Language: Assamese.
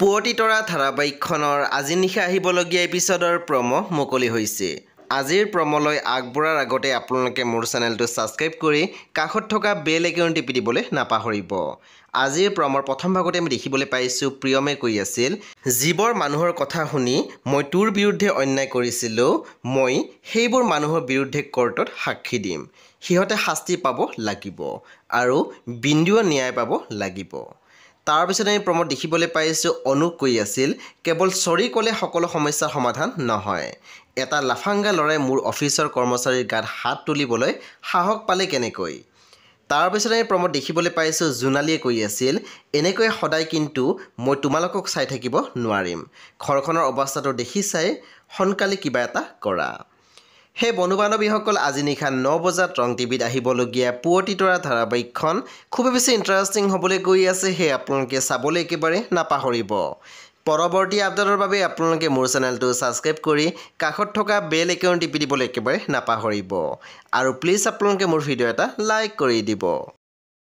পুৱতি তৰা ধাৰাবাহিকখনৰ আজি নিশা আহিবলগীয়া এপিছডৰ প্ৰমো মুকলি হৈছে। আজিৰ প্ৰমোলৈ আগবঢ়াৰ আগতে আপোনালোকে মোৰ চেনেলটো ছাবস্ক্ৰাইব কৰি কাষত থকা বেল আইকন টিপি দিবলৈ নাপাহৰিব। আজিৰ প্ৰমৰ প্ৰথম ভাগতে আমি দেখিবলৈ পাইছোঁ প্ৰিয়মে কৈ আছিল, যিবোৰ মানুহৰ কথা শুনি মই তোৰ বিৰুদ্ধে অন্যায় কৰিছিলোঁ, মই সেইবোৰ মানুহৰ বিৰুদ্ধে কোৰ্টত সাক্ষী দিম। সিহঁতে শাস্তি পাব লাগিব আৰু বিন্দুও ন্যায় পাব লাগিব। তাৰপিছত আমি প্ৰমোদ দেখিবলৈ পাইছোঁ অনুক কৈ আছিল, কেৱল চৰি ক'লে সকলো সমস্যাৰ সমাধান নহয়। এটা লাফাংগা ল'ৰাই মোৰ অফিচৰ কৰ্মচাৰীৰ গাত হাত তুলিবলৈ সাহস পালে কেনেকৈ? তাৰপিছত আমি প্ৰমোদ দেখিবলৈ পাইছোঁ জোনালীয়ে কৈ আছিল, এনেকৈ সদায় কিন্তু মই তোমালোকক চাই থাকিব নোৱাৰিম। ঘৰখনৰ অৱস্থাটো দেখি চাই সোনকালে কিবা এটা কৰা। সেই বন্ধু বান্ধৱীসকল আজি নিশা 9 বজাত ৰং টিভিত আহিবলগীয়া পুৱতি তৰা ধাৰাবাহিকখন খুবেই বেছি ইণ্টাৰেষ্টিং হ'বলৈ গৈ আছে। সেই আপোনালোকে চাবলৈ একেবাৰে নাপাহৰিব। পৰৱৰ্তী আপডেটৰ বাবে আপোনালোকে মোৰ চেনেলটো ছাবস্ক্ৰাইব কৰি কাষত থকা বেল আইকন টিপি দিবলৈ একেবাৰে নাপাহৰিব আৰু প্লিজ আপোনালোকে মোৰ ভিডিঅ' এটা লাইক কৰি দিব।